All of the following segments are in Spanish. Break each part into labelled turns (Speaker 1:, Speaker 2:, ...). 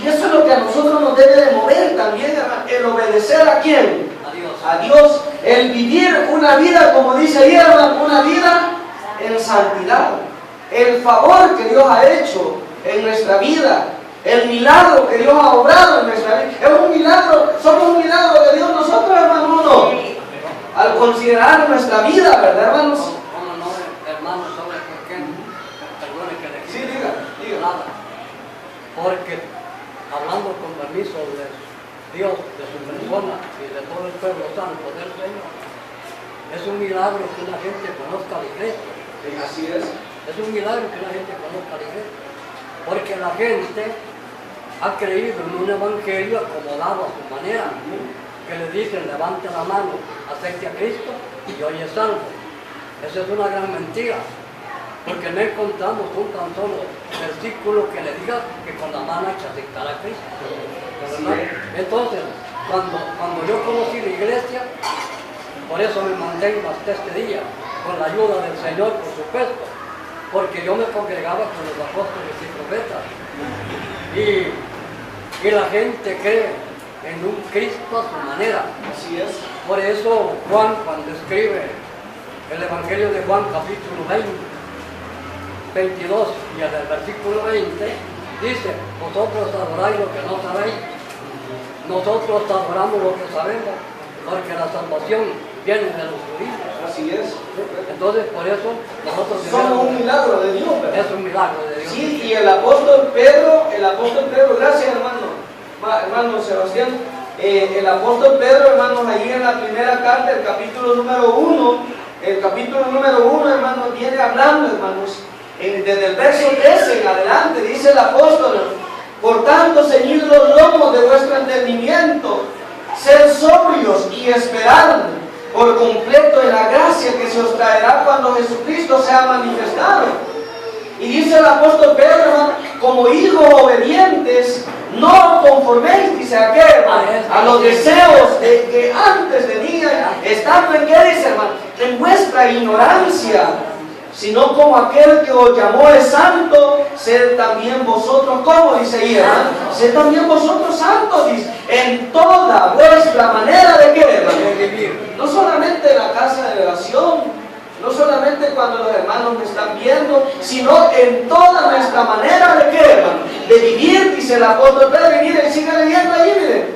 Speaker 1: Y eso es lo que a nosotros nos debe de mover también, hermano. El obedecer ¿a quién? A Dios. El vivir una vida, como dice ahí, hermano, una vida en santidad. El favor que Dios ha hecho en nuestra vida, el milagro que Dios ha obrado en nuestra vida, es un milagro, somos un milagro de Dios nosotros, hermano, ¿no? Al considerar nuestra vida, ¿verdad, hermanos?
Speaker 2: No, hermano, ¿sabe por qué? Perdone que le
Speaker 1: Sí, diga.
Speaker 2: Nada. Porque hablando con permiso de Dios, de su persona y de todo el pueblo santo del Señor, es un milagro que una gente conozca la iglesia.
Speaker 1: Sí, así es.
Speaker 2: Es un milagro que la gente conozca la iglesia. Porque la gente ha creído en un evangelio acomodado a su manera, que le dicen levante la mano, acepte a Cristo y hoy es salvo. Esa es una gran mentira, porque no encontramos un tan solo versículo que le diga que con la mano hay que aceptar a Cristo. ¿Verdad? Entonces, cuando yo conocí la iglesia, por eso me mantengo hasta este día, con la ayuda del Señor, por supuesto, porque yo me congregaba con los apóstoles y profetas, y la gente cree en un Cristo a su manera.
Speaker 1: Así es.
Speaker 2: Por eso Juan, cuando escribe el Evangelio de Juan, capítulo 22 y en el versículo 20, dice: vosotros adoráis lo que no sabéis, nosotros adoramos lo que sabemos, porque la salvación viene de los judíos.
Speaker 1: Así es.
Speaker 2: Entonces, por eso nosotros
Speaker 1: somos un milagro de Dios, ¿verdad?
Speaker 2: Es un milagro de Dios.
Speaker 1: Sí, y el apóstol Pedro, gracias hermano Sebastián, el apóstol Pedro, hermanos, allí en la primera carta, el capítulo número 1, hermanos, viene hablando, hermanos, desde el verso 13 en adelante, dice el apóstol: por tanto, ceñid los lomos de vuestro entendimiento, sed sobrios y esperad por completo en la gracia que se os traerá cuando Jesucristo sea manifestado. Y dice el apóstol Pedro, hermano, como hijos obedientes, no conforméis, dice aquel, a los deseos de que antes tenían, estando en qué, dice, hermano, en vuestra ignorancia, sino como aquel que os llamó es santo, sed también vosotros, ¿cómo dice ahí, hermano? Sed también vosotros santos, dice, en toda vuestra manera de qué, hermano, de vivir. No solamente en la casa de oración, no solamente cuando los hermanos me están viendo, sino en toda nuestra manera de qué, hermano, de vivir, dice el apóstol Pedro. Y miren, sigue leyendo ahí, miren.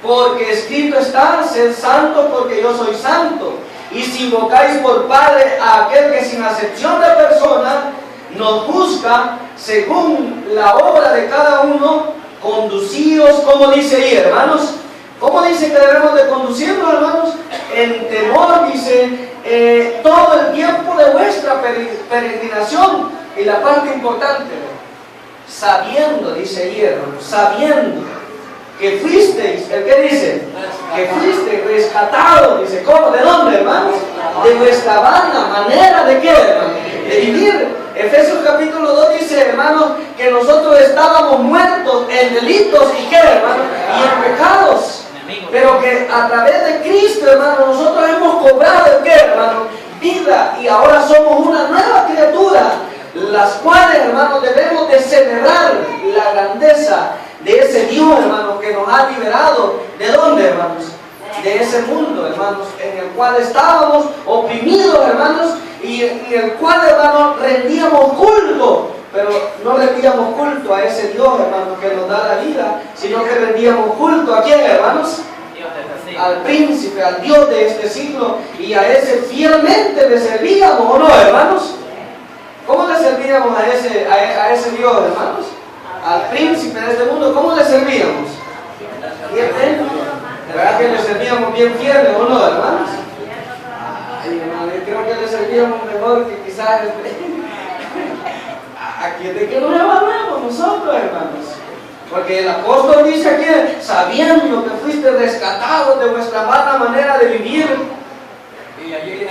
Speaker 1: Porque escrito está: sed santos porque yo soy santo. Y si invocáis por Padre a aquel que sin acepción de persona nos juzga según la obra de cada uno, conducíos, como dice ahí, hermanos. ¿Cómo dice que debemos de conducirnos, hermanos? En temor, dice, todo el tiempo de vuestra peregrinación. Y la parte importante, sabiendo, dice ahí, hermanos, sabiendo que fuisteis, ¿el qué dice? Que fuisteis rescatados, dice, ¿cómo? ¿De dónde, hermanos? De vuestra vana manera de qué, hermanos, de vivir. Efesios capítulo 2 dice, hermanos, que nosotros estábamos muertos en delitos y qué, hermanos, y en pecados, pero que a través de Cristo, hermanos, nosotros hemos cobrado, ¿qué, hermanos? Vida, y ahora somos una nueva criatura, las cuales, hermanos, debemos de celebrar la grandeza de ese Dios, hermanos, que nos ha liberado. ¿De dónde, hermanos? De ese mundo, hermanos, en el cual estábamos oprimidos, hermanos, y en el cual, hermanos, rendíamos culto, pero no rendíamos culto a ese Dios, hermanos, que nos da la vida, sino que rendíamos culto ¿a quién, hermanos? Al príncipe, al Dios de este siglo, y a ese fielmente le servíamos, ¿o no, hermanos? ¿Cómo le servíamos a ese Dios, hermanos? Al príncipe de este mundo, ¿cómo le servíamos? ¿Fielmente? ¿De verdad que le servíamos bien fieles, o no, hermanos? Ay, hermano, yo creo que le servíamos mejor que quizás a quien de que nos evaluemos nosotros, hermanos. Porque el apóstol dice aquí, sabiendo que fuiste rescatados de vuestra mala manera de vivir,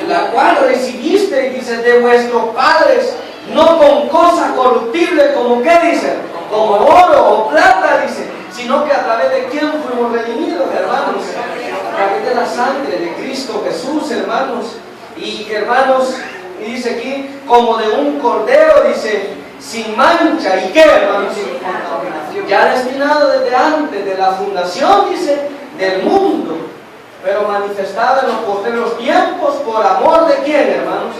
Speaker 1: la cual recibiste, dice, de vuestros padres, no con cosas corruptibles, como ¿qué dice? Como oro o plata, dice, sino que a través de quién fuimos redimidos, hermanos, a través de la sangre de Cristo Jesús, hermanos. Y hermanos, y dice aquí, como de un cordero, dice, sin mancha, ¿y qué, hermanos? ya destinado desde antes de la fundación, dice, del mundo, pero manifestado en los postreros tiempos por amor de quién, hermanos,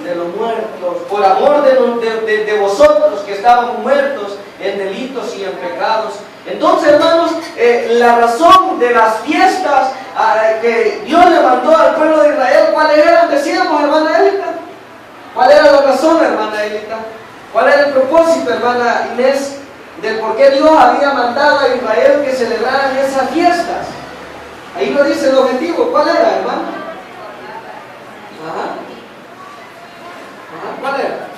Speaker 1: de los muertos, por amor de vosotros que estábamos muertos en delitos y en pecados. Entonces, hermanos, la razón de las fiestas que Dios le mandó al pueblo de Israel, ¿cuáles eran? Decíamos, hermana Elita. ¿Cuál era la razón, hermana Elita? ¿Cuál era el propósito, hermana Inés, del por qué Dios había mandado a Israel que celebraran esas fiestas? Ahí lo dice el objetivo. ¿Cuál era, hermano? ¿Cuál era?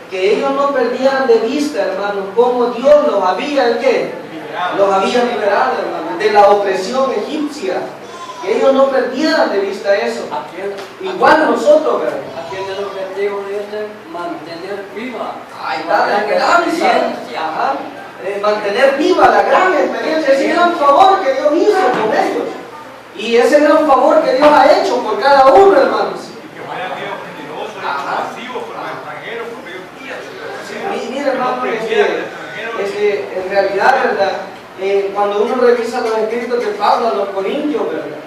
Speaker 1: Que ellos no perdieran de vista, hermano, cómo Dios los había, ¿el qué? Los había liberado, hermano, de la opresión egipcia. Que ellos no perdieran de vista eso. Igual nosotros, ¿verdad?
Speaker 2: Aquí en el objetivo dice mantener viva.
Speaker 1: Ahí está la experiencia. Mantener viva la gran experiencia, ese gran favor que Dios hizo con ellos. Y ese gran favor que Dios ha hecho por cada uno, hermanos. Mire, hermano, en realidad, ¿verdad? Cuando uno revisa los escritos de Pablo a los Corintios, ¿verdad?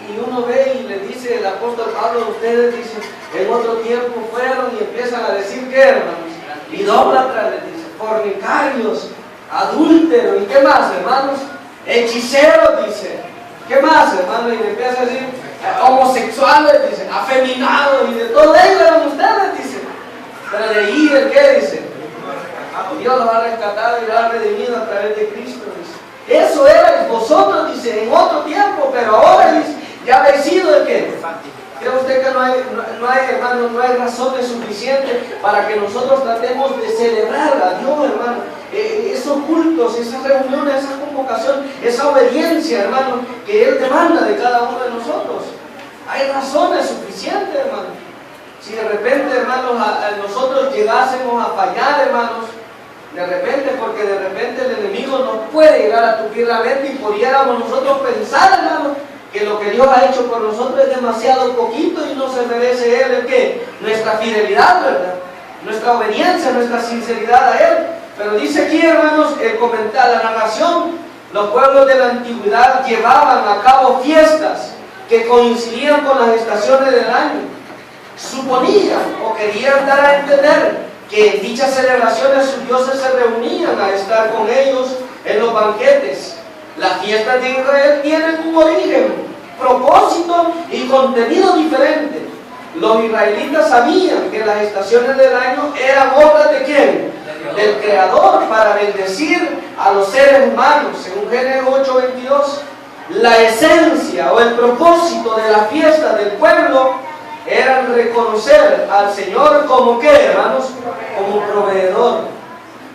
Speaker 1: Y uno ve y le dice el apóstol Pablo, ustedes dicen, en otro tiempo fueron y empiezan a decir que, hermanos, idólatras, les dice, fornicarios, adúlteros, ¿y qué más, hermanos? Hechiceros, dice. ¿Qué más, hermanos? Y le empieza a decir, homosexuales, dice, afeminados, y de todo ello eran ustedes, dice. Pero de ahí, ¿el qué dice? Dios los ha rescatado y los ha redimido a través de Cristo, dice. Eso erais vosotros, dice, en otro tiempo, pero ahora, dice, ya habéis sido el qué. ¿Cree usted que no hay, hermano, no hay razones suficientes para que nosotros tratemos de celebrar a Dios, hermano? Esos cultos, esas reuniones, esa convocación, esa obediencia, hermano, que Él demanda de cada uno de nosotros. Hay razones suficientes, hermano. Si de repente, hermanos, nosotros llegásemos a fallar, hermanos, de repente, porque de repente el enemigo nos puede llegar a tupir la mente y pudiéramos nosotros pensar, hermanos, que lo que Dios ha hecho por nosotros es demasiado poquito y no se merece Él, ¿el qué? Nuestra fidelidad, ¿verdad? Nuestra obediencia, nuestra sinceridad a Él. Pero dice aquí, hermanos, el comentario, la narración, los pueblos de la antigüedad llevaban a cabo fiestas que coincidían con las estaciones del año. Suponían o querían dar a entender que en dichas celebraciones sus dioses se reunían a estar con ellos en los banquetes. Las fiestas de Israel tienen un origen, propósito y contenido diferente. Los israelitas sabían que las estaciones del año eran obras de ¿quién? Del Creador para bendecir a los seres humanos, según Génesis 8:22. La esencia o el propósito de la fiesta del pueblo era reconocer al Señor como ¿qué, hermanos? Como proveedor.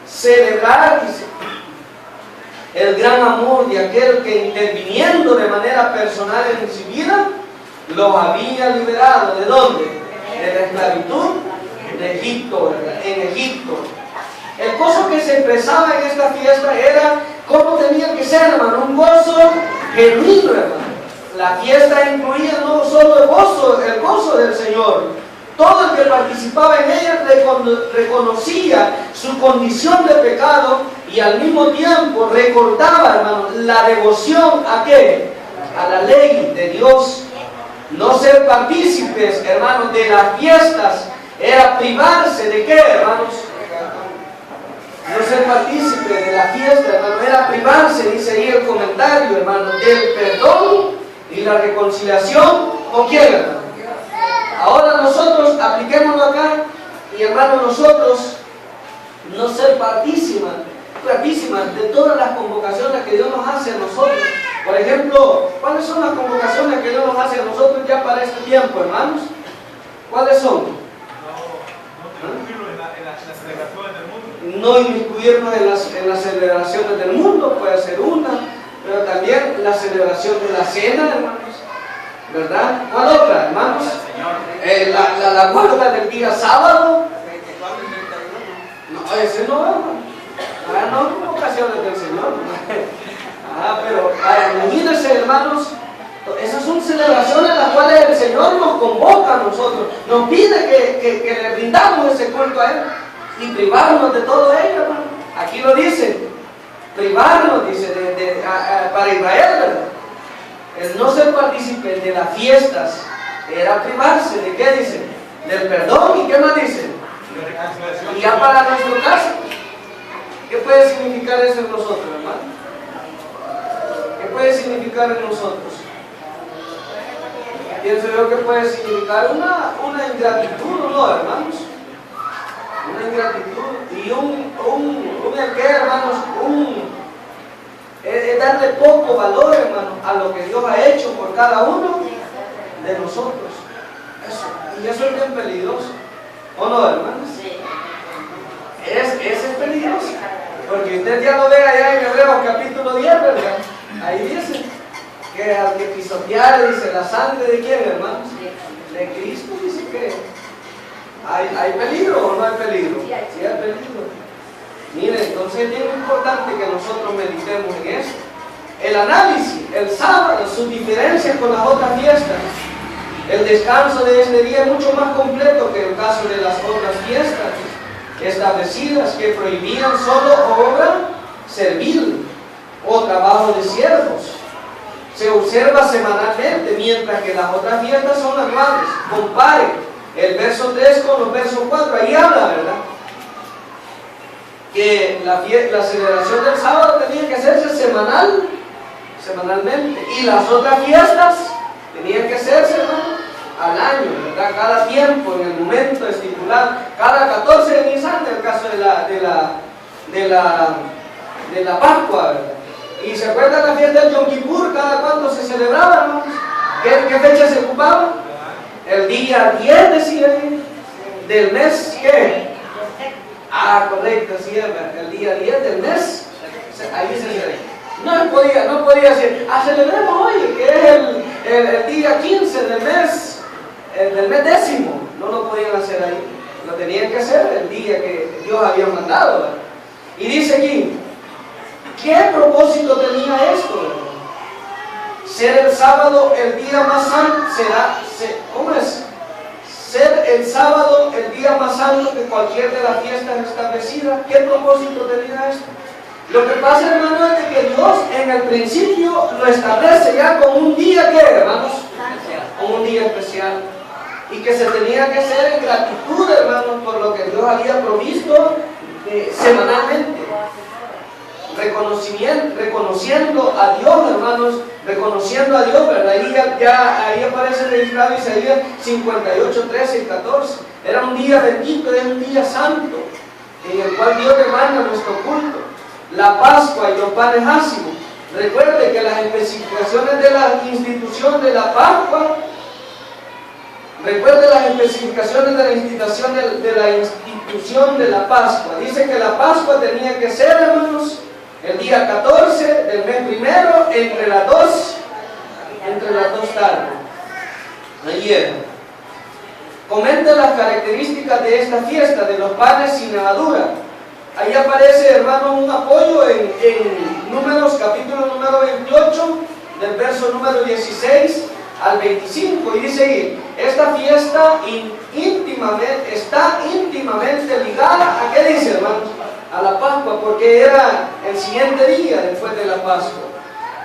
Speaker 1: Celebrar, dice, el gran amor de aquel que interviniendo de manera personal en su vida, los había liberado. ¿De dónde? De la esclavitud de Egipto, ¿verdad? En Egipto. El gozo que se expresaba en esta fiesta era cómo tenía que ser, hermano, un gozo genuino, hermano. La fiesta incluía no solo el gozo del Señor. Todo el que participaba en ella reconocía su condición de pecado y al mismo tiempo recordaba, hermano, la devoción ¿a qué? A la ley de Dios. No ser partícipes, hermanos, de las fiestas era privarse de ¿qué, hermanos? No ser partícipe de la fiesta, hermano, era privarse, dice ahí el comentario, hermano, del perdón y la reconciliación. ¿Con quién, hermano? Ahora nosotros apliquémoslo acá y, hermano, nosotros no ser partícipas de todas las convocaciones que Dios nos hace a nosotros. Por ejemplo, ¿cuáles son las convocaciones que Dios nos hace a nosotros ya para este tiempo, hermanos? ¿Cuáles son? No inmiscuirnos en las celebraciones del mundo, puede ser una, pero también la celebración de la cena, hermanos, ¿verdad? ¿Cuál otra, hermanos? La guarda del día sábado. No, ese no, hermano. No convocaciones del Señor. Pero imagínense, hermanos, esas son celebraciones en las cuales el Señor nos convoca a nosotros, nos pide que le brindamos ese culto a Él. y privarnos de todo ello, hermano. Aquí lo dice, privarnos, dice, para Israel, ¿verdad? El no ser partícipe de las fiestas era privarse, ¿de qué dice? Del perdón, ¿y qué más dice? Y ya para nuestro caso, ¿qué puede significar eso en nosotros, hermano? ¿Qué puede significar en nosotros? Pienso yo que puede significar una ingratitud, ¿no, hermanos? Una ingratitud y ¿qué, hermanos? Es darle poco valor, hermanos, a lo que Dios ha hecho por cada uno de nosotros. Y eso es bien peligroso, ¿o no, hermanos? Ese es peligroso, porque usted ya lo ve allá en Hebreos capítulo 10, ¿verdad? Ahí dice que al que pisotear, dice, la sangre de quién, hermanos, de Cristo, dice que hay peligro o no hay peligro. Sí hay peligro. Mire, entonces es bien importante que nosotros meditemos en esto. El análisis, el sábado, sus diferencias con las otras fiestas. El descanso de este día es mucho más completo que el caso de las otras fiestas establecidas que prohibían solo obra servil o trabajo de siervos. Se observa semanalmente, mientras que las otras fiestas son anuales. Compare el verso 3 con los versos 4, ahí habla, ¿verdad? Que la celebración del sábado tenía que hacerse semanalmente, y las otras fiestas tenían que hacerse, hermano, al año, ¿verdad? Cada tiempo, en el momento estipulado, cada 14 de Nisan, en el caso de la Pascua, ¿verdad? Y se acuerdan la fiesta del Yom Kippur, cada cuánto se celebraba, hermanos. ¿Qué fecha se ocupaba? El día 10, decía ahí, del mes, ¿qué? Correcto, sí, el día 10 del mes, ahí se celebra. No podía decir, celebremos hoy, que es el día 15 del mes décimo. No lo podían hacer ahí, lo tenían que hacer el día que Dios había mandado, ¿verdad? Y dice aquí, ¿qué propósito tenía esto? Ser el sábado el día más santo, ¿cómo es? Ser el sábado el día más santo que cualquier de las fiestas establecidas. ¿Qué propósito tenía esto? Lo que pasa, hermano, es que Dios en el principio lo establece ya con un día, ¿qué, hermanos? Con un día especial. Y que se tenía que hacer en gratitud, hermanos, por lo que Dios había provisto semanalmente. Reconociendo a Dios, hermanos, reconociendo a Dios, ¿verdad? Ahí aparece registrado Isaías 58, 13 y 14. Era un día bendito, era un día santo, en el cual Dios demanda nuestro culto. La Pascua y los panes ácimos. Recuerde que las especificaciones de la institución de la Pascua, recuerde las especificaciones de la institución de la Pascua. Dice que la Pascua tenía que ser, hermanos, el día 14 del mes primero, entre las dos tardes. Ayer. Comenta las características de esta fiesta, de los panes sin levadura. Ahí aparece, hermano, un apoyo en Números, capítulo número 28, del verso número 16 al 25. Y dice ahí, esta fiesta está íntimamente ligada, ¿a qué dice, hermanos? A la Pascua, porque era el siguiente día después de la Pascua.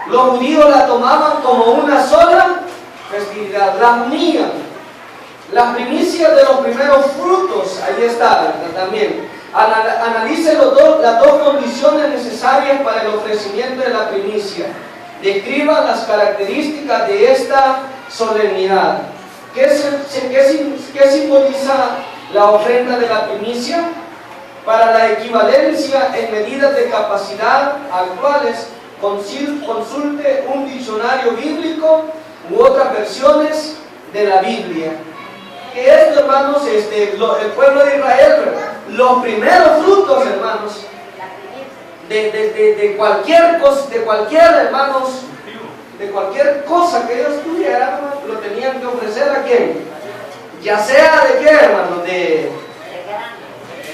Speaker 1: Los judíos la tomaban como una sola festividad, la unían. Las primicias de los primeros frutos, ahí está, ¿verdad? También. Analice las dos condiciones necesarias para el ofrecimiento de la primicia. Describa las características de esta solemnidad. ¿Qué simboliza la ofrenda de la primicia? Para la equivalencia en medidas de capacidad actuales, consulte un diccionario bíblico u otras versiones de la Biblia. Que esto, hermanos, el pueblo de Israel, ¿verdad? Los primeros frutos, hermanos, de cualquier cosa, hermanos, de cualquier cosa que ellos tuvieran, lo tenían que ofrecer ¿a quién? Ya sea de qué, hermanos, ¿de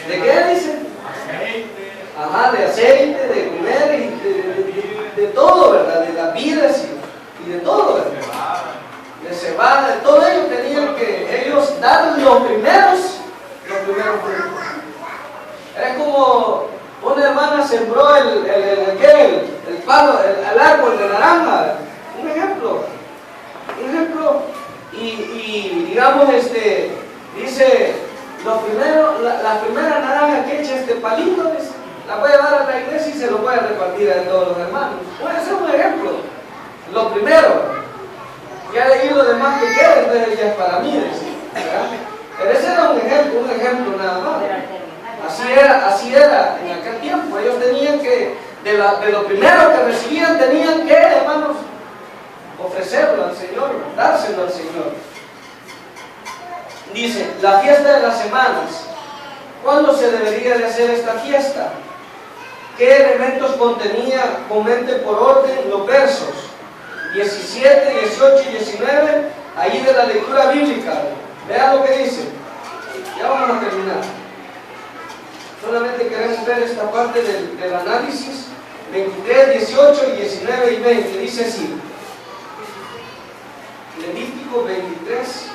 Speaker 1: qué dice? De aceite, de comer y de todo, ¿verdad? De las vidas y de todo, ¿verdad? De cebada, de todo ello tenían que ellos dar los primeros frutos. Es como una hermana sembró el árbol de naranja. Un ejemplo. Y digamos, dice, la primera naranja que echa este palito, la puede llevar a la iglesia y se lo puede repartir a todos los hermanos. Puede ser un ejemplo. Lo primero. Ya leí lo demás que queda, entonces ya es para mí, ¿verdad? Pero ese era un ejemplo nada más. Así era en aquel tiempo. Ellos tenían que, de lo primero que recibían, tenían que, hermanos, ofrecerlo al Señor, dárselo al Señor. Dice, la fiesta de las semanas. ¿Cuándo se debería de hacer esta fiesta? ¿Qué elementos contenía? Comente por orden los versos 17, 18 y 19, ahí de la lectura bíblica. Vean lo que dice. Ya vamos a terminar. Solamente queremos ver esta parte del análisis. 23, 18, 19 y 20. Dice así. Levítico 23,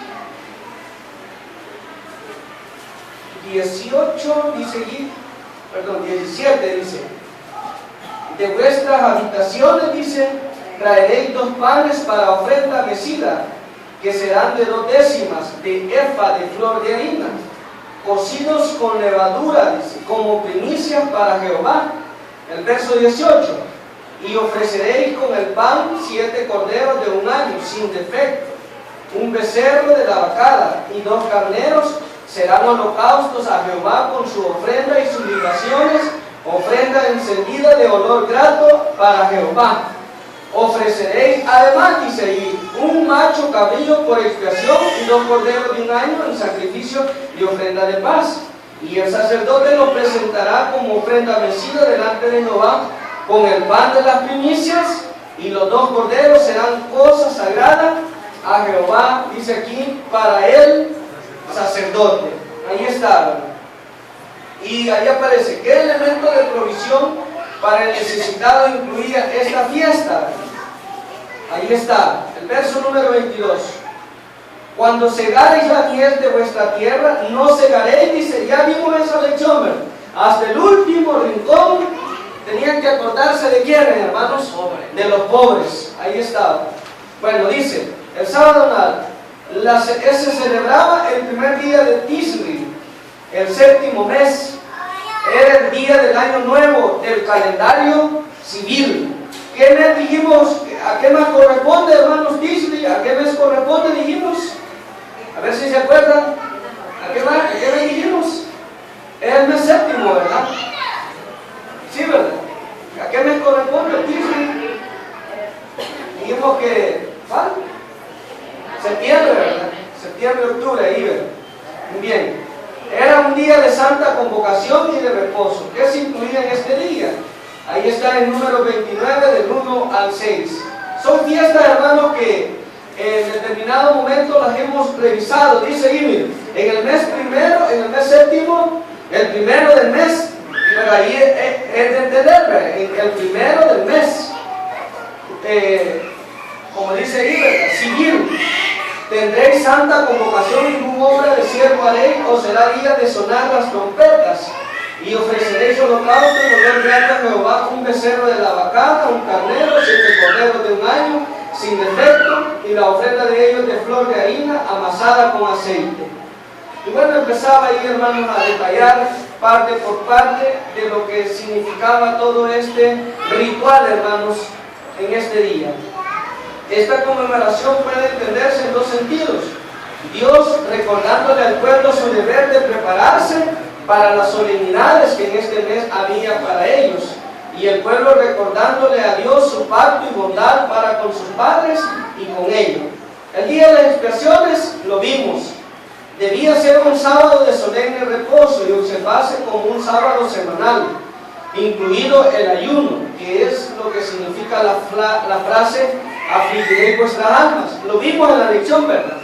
Speaker 1: 18, dice aquí, perdón, 17 dice. De vuestras habitaciones, dice, traeréis 2 panes para ofrenda mecida, que serán de 2 décimas de efa de flor de harina, cocidos con levadura, dice, como primicias para Jehová. El verso 18. Y ofreceréis con el pan 7 corderos de 1 año, sin defecto, un becerro de la vacada, y 2 carneros serán holocaustos a Jehová con su ofrenda y sus libaciones, ofrenda encendida de olor grato para Jehová. Ofreceréis además, dice ahí, un macho cabrío por expiación y 2 corderos de 1 año en sacrificio de ofrenda de paz. Y el sacerdote lo presentará como ofrenda mecida delante de Jehová con el pan de las primicias, y los 2 corderos serán cosa sagrada a Jehová, dice aquí, para el sacerdote. Ahí está. Y ahí aparece, ¿qué elemento de provisión para el necesitado incluía esta fiesta? Ahí está, el verso número 22. Cuando segareis la miel de vuestra tierra, no segaréis, dice, ya vimos esa lección, ¿verdad? Hasta el último rincón tenían que acordarse de quiénes, hermanos, de los pobres. Ahí estaba. Bueno, dice, el sábado nada, se celebraba el primer día de Tisri, el 7º mes. Era el día del año nuevo del calendario civil. ¿Qué mes dijimos? ¿A qué mes corresponde, hermanos, Tisri? ¿A qué mes corresponde, dijimos? A ver si se acuerdan. ¿A qué mes dijimos? Es el mes 7º, ¿verdad? Sí, ¿verdad? ¿A qué mes corresponde Tisri? Dijimos que, ¿cuál? Septiembre, ¿verdad? Septiembre, octubre, ahí, ¿verdad? Muy bien. Era un día de santa convocación y de reposo. ¿Qué se incluía en este día? Ahí está el número 29, del 1 al 6. Son fiestas, hermanos, que en determinado momento las hemos revisado. Dice ahí, en el mes primero, en el mes 7º, el primero del mes, pero ahí es de entender, en el primero del mes, como dice ahí, ¿verdad? Civil. Tendréis santa convocación, ningún hombre de siervo haréis, o será día de sonar las trompetas. Y ofreceréis holocausto y olor grato a Jehová, un becerro de la vacada, un carnero, 7 corderos de 1 año, sin defecto, y la ofrenda de ellos de flor de harina, amasada con aceite. Y bueno, empezaba ahí, hermanos, a detallar parte por parte de lo que significaba todo este ritual, hermanos, en este día. Esta conmemoración puede entenderse en 2 sentidos. Dios recordándole al pueblo su deber de prepararse para las solemnidades que en este mes había para ellos, y el pueblo recordándole a Dios su pacto y bondad para con sus padres y con ellos. El día de las expiaciones lo vimos. Debía ser un sábado de solemne reposo y observarse como un sábado semanal, incluido el ayuno, que es lo que significa la frase afligiréis vuestras almas. Lo vimos en la lección, ¿verdad?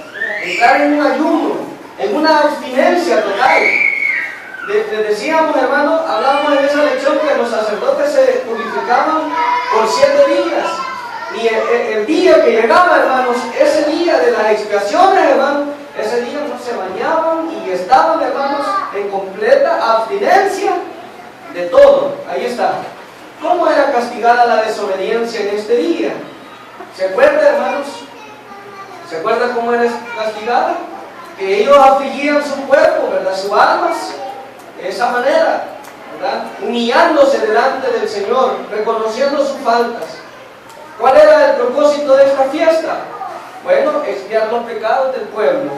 Speaker 1: Entrar en un ayuno, en una abstinencia total. Les decíamos, hermanos, hablábamos en esa lección que los sacerdotes se purificaban por 7 días. Y el día que llegaba, hermanos, ese día de las expiaciones, hermanos, ese día no se bañaban y estaban, hermanos, en completa abstinencia de todo. Ahí está. ¿Cómo era castigada la desobediencia en este día? ¿Se acuerdan, hermanos? ¿Se acuerdan cómo era castigada? Que ellos afligían su cuerpo, ¿verdad? Sus almas, de esa manera, ¿verdad? Humillándose delante del Señor, reconociendo sus faltas. ¿Cuál era el propósito de esta fiesta? Bueno, expiar los pecados del pueblo.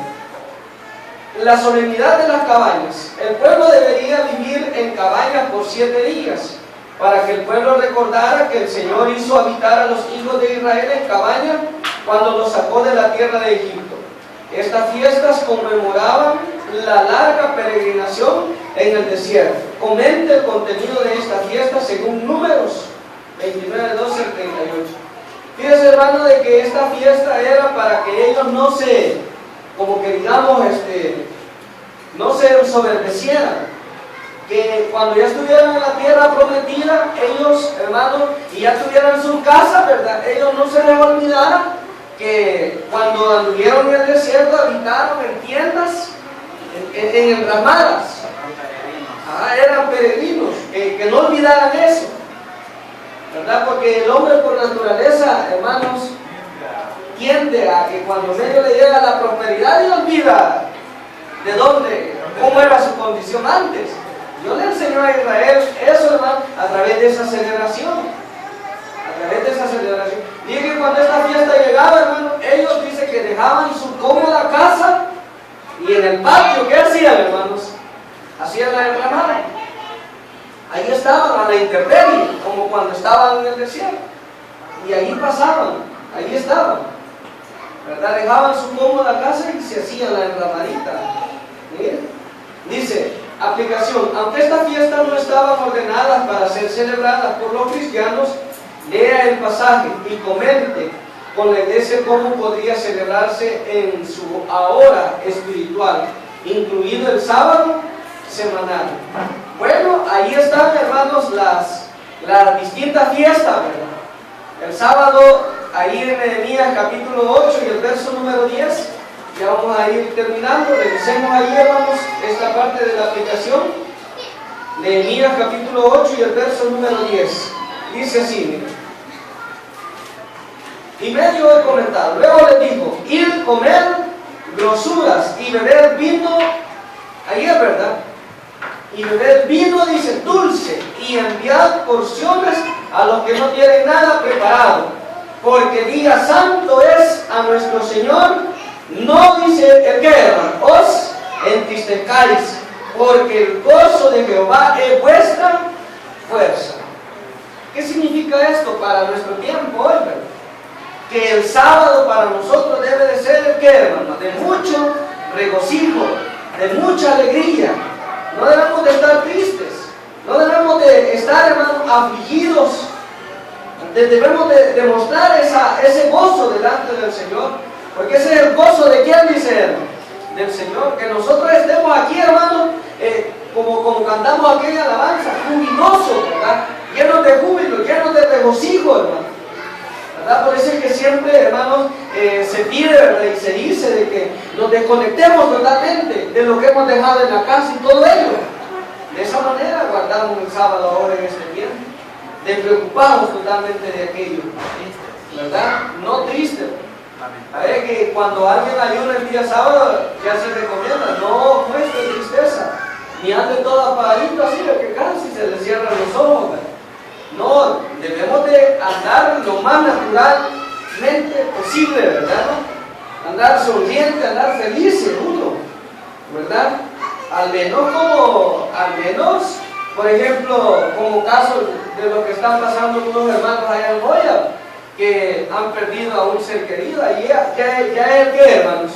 Speaker 1: La solemnidad de las cabañas. El pueblo debería vivir en cabañas por 7 días, para que el pueblo recordara que el Señor hizo habitar a los hijos de Israel en cabañas cuando los sacó de la tierra de Egipto. Estas fiestas conmemoraban la larga peregrinación en el desierto. Comente el contenido de esta fiesta según Números 29, 12 al 38. Fíjense, hermano, de que esta fiesta era para que ellos no se, como que digamos, no se ensoberbecieran. Que cuando ya estuvieran en la tierra prometida, ellos, hermanos, y ya tuvieran su casa, ¿verdad? Ellos no se les olvidara que cuando anduvieron en el desierto habitaron en tiendas, en enramadas. Eran peregrinos, que no olvidaran eso, ¿verdad? Porque el hombre por naturaleza, hermanos, tiende a que cuando medio le llega la prosperidad y olvida de dónde, cómo era su condición antes. Dios le enseñó a Israel eso, hermano, a través de esa celebración. A través de esa celebración. Dije que cuando esta fiesta llegaba, hermano, ellos dicen que dejaban su cómoda casa y en el patio, ¿qué hacían, hermanos? Hacían la enramada. Ahí estaban a la intemperie, como cuando estaban en el desierto. Y ahí pasaban, ahí estaban. ¿Verdad? Dejaban su cómoda casa y se hacían la enramadita. Miren, dice, aplicación. Aunque estas fiestas no estaban ordenadas para ser celebradas por los cristianos, lea el pasaje y comente con la iglesia cómo podría celebrarse en su ahora espiritual, incluido el sábado semanal. Bueno, ahí están, hermanos, las distintas fiestas, ¿verdad? El sábado, ahí en Nehemías capítulo 8 y el verso número 10, ya vamos a ir terminando. Revisemos ahí, hermanos, esta parte de la aplicación. Nehemías capítulo 8 y el verso número 10. Dice así, miren. Y medio he comentado. Luego les dijo, ir comer grosuras y beber vino. Ahí es verdad. Y beber vino, dice, dulce, y enviar porciones a los que no tienen nada preparado, porque día santo es a nuestro Señor. No dice el que, hermano, os entristezcáis, porque el gozo de Jehová es vuestra fuerza. ¿Qué significa esto para nuestro tiempo hoy, verdad? Que el sábado para nosotros debe de ser el que, hermano, de mucho regocijo, de mucha alegría. No debemos de estar tristes, no debemos de estar, hermanos, afligidos. Debemos de demostrar ese gozo delante del Señor, porque ese es el gozo de quién, dice él, del Señor. Que nosotros estemos aquí, hermanos, como cantamos aquella alabanza, jubilosos, ¿verdad? Llenos de júbilo, llenos de regocijo, hermano. ¿Verdad? Por eso es que siempre, hermanos, se pide, ¿verdad? Y se dice de que nos desconectemos totalmente de lo que hemos dejado en la casa y todo ello. De esa manera guardamos el sábado ahora en este tiempo, despreocupados totalmente de aquello, ¿verdad? No triste. A ver que cuando alguien ayuna el día sábado ya se recomienda, no muestre tristeza, ni ande todo apagadito así, de que casi se le cierran los ojos, ¿verdad? No, debemos de andar lo más naturalmente posible, ¿verdad? Andar sonriente, andar felices uno, ¿verdad? Al menos, por ejemplo, como caso de lo que están pasando unos hermanos allá en Goya, que han perdido a un ser querido, y ya es que, hermanos,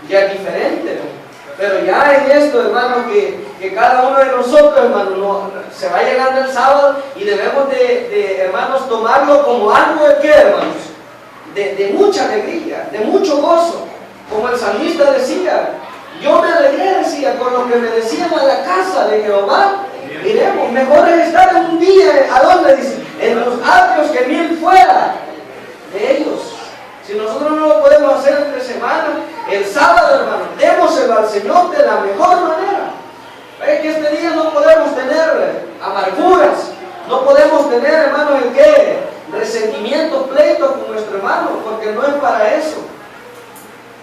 Speaker 1: ya es diferente, ¿no? Pero ya en esto, hermanos, que cada uno de nosotros, hermanos, se va llegando el sábado y debemos de hermanos, tomarlo como algo de qué, hermanos, de mucha alegría, de mucho gozo. Como el salmista decía, yo me alegré, decía, con lo que me decían a la casa de Jehová, iremos, mejor es estar en un día, ¿a dónde dice? En los atrios que 1000 fuera de ellos. Si nosotros no lo podemos hacer entre semana, el sábado, hermano, démoselo al Señor de la mejor manera. Es que este día no podemos tener amargura. tener, hermanos, ¿el qué? Resentimiento, pleito con nuestro hermano, porque no es para eso.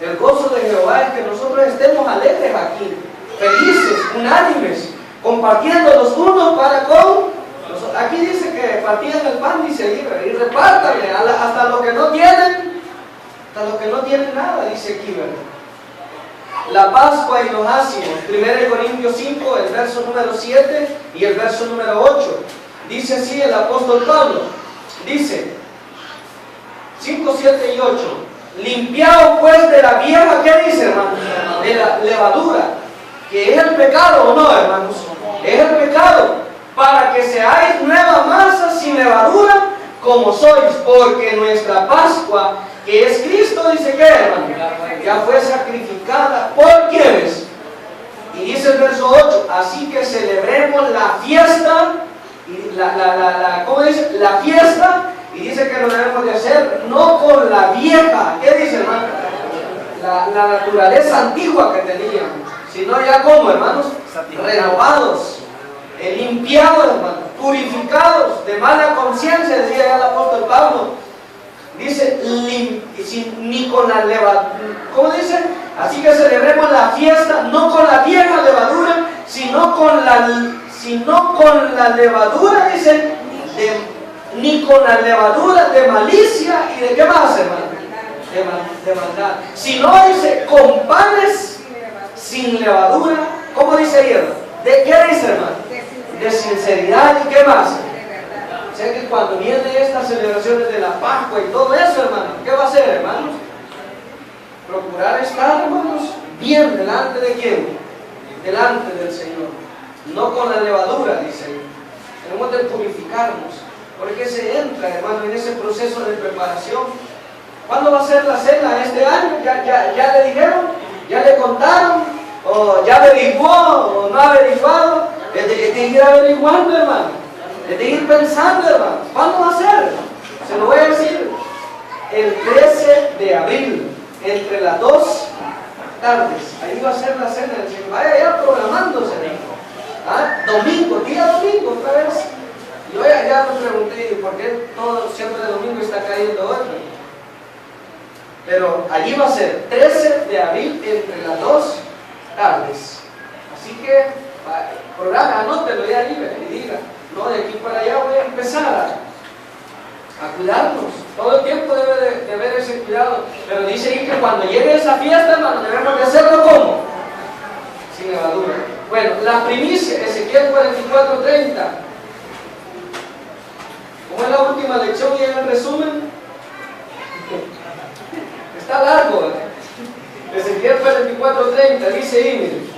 Speaker 1: El gozo de Jehová es que nosotros estemos alegres aquí, felices, unánimes, compartiendo los unos para con los otros. Aquí dice que partían el pan, dice ahí, y repártanle hasta los que no tienen, hasta los que no tienen nada, dice aquí, ¿verdad? La Pascua y los ácimos, 1 Corintios 5, el verso número 7 y el verso número 8. Dice así el apóstol Pablo, dice 5, 7 y 8. Limpiaos pues de la vieja, ¿qué dice, hermanos? De la levadura, que es el pecado, ¿o no, hermanos? Es el pecado, para que seáis nueva masa sin levadura, como sois, porque nuestra Pascua, que es Cristo, dice que, hermano, ya fue sacrificada por quienes. Y dice el verso 8, así que celebremos la fiesta, ¿cómo dice? La fiesta, y dice que lo debemos de hacer no con la vieja, ¿qué dice, hermano? La naturaleza antigua que teníamos, sino ya como, hermanos, renovados, limpiados, hermanos, purificados de mala conciencia, decía ya el apóstol Pablo. Dice, ni con la levadura, ¿cómo dice? Así que celebremos la fiesta no con la vieja levadura, sino con la levadura, dice, ni con la levadura de malicia y de qué más, hermano, de maldad, sino, dice, con panes sin levadura. ¿Cómo dice ahí, hermano? ¿De qué dice, hermano? De sinceridad y qué más. O sea que cuando vienen estas celebraciones de la Pascua y todo eso, hermano, ¿qué va a hacer, hermanos? Procurar estar, hermanos, bien delante de quién, delante del Señor, no con la levadura, dice. Tenemos de purificarnos, porque se entra, hermano, en ese proceso de preparación. ¿Cuándo va a ser la cena? ¿Este año? ¿Ya le dijeron? ¿Ya le contaron? ¿O ya averiguó? ¿O no ha averiguado? Es de ir averiguando, hermano. Es de ir pensando, hermano. ¿Cuándo va a ser? Se lo voy a decir. El 13 de abril, entre las 2 tardes. Ahí va a ser la cena del Señor. Vaya ya programándose. Domingo, día domingo otra vez. Yo ya me pregunté por qué todo siempre el domingo está cayendo hoy. Pero allí va a ser 13 de abril entre las 2 tardes. Así que programa, anótelo ya libre y diga, no, de aquí para allá voy a empezar a cuidarnos. Todo el tiempo debe de haber ese cuidado. Pero dice ahí que cuando llegue esa fiesta, hermano, debemos de hacerlo ¿cómo? Sin levadura. Bueno, la primicia, Ezequiel 44:30. ¿Cómo es la última lección y en el resumen? Está largo, ¿verdad? Ezequiel 44:30 dice ahí, miren.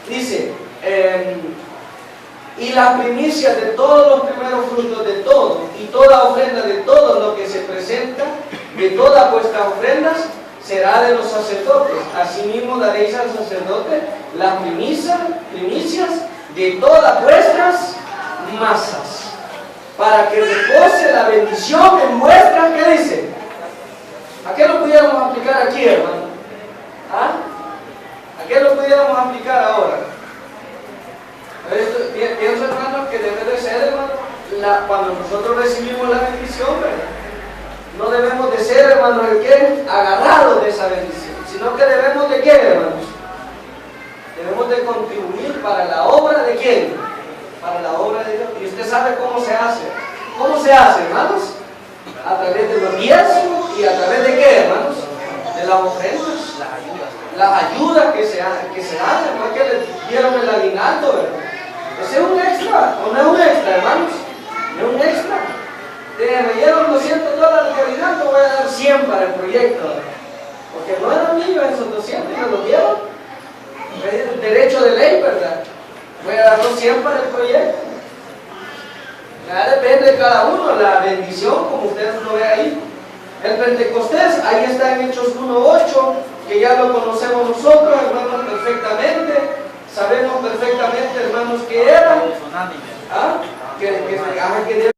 Speaker 1: Dice, y la primicia de todos los primeros frutos de todo, y toda ofrenda de todo lo que se presenta, de todas vuestras ofrendas, será de los sacerdotes. Asimismo daréis al sacerdote las primicias de todas vuestras masas, para que repose la bendición en vuestras, ¿qué dice? ¿A qué lo pudiéramos aplicar aquí, hermano? ¿A qué lo pudiéramos aplicar ahora? Pienso, hermano, que debe de ser, hermano, cuando nosotros recibimos la bendición, ¿verdad? No debemos de ser, hermano, el que agarrados de esa bendición, sino que debemos de qué, hermanos? Debemos de contribuir para la obra de quién? Para la obra de Dios. Y usted sabe cómo se hace. ¿Cómo se hace, hermanos? A través de los diezmos y a través de qué, hermanos? De las ofrendas. Las ayudas que se hacen, no es que le dieron el aguinaldo, ¿verdad? Ese es un extra, o no es un extra, hermanos, no es un extra. Me dieron $200 de aguinaldo, voy a dar 100 para el proyecto, porque no eran míos esos 200 y me los dieron. Es el derecho de ley, ¿verdad? Voy a dar los 100 para el proyecto. Ya depende de cada uno, la bendición, como ustedes lo ven ahí. El Pentecostés, ahí está en Hechos 1:8, que ya lo conocemos nosotros, hermanos, perfectamente. Sabemos perfectamente, hermanos, que era. Que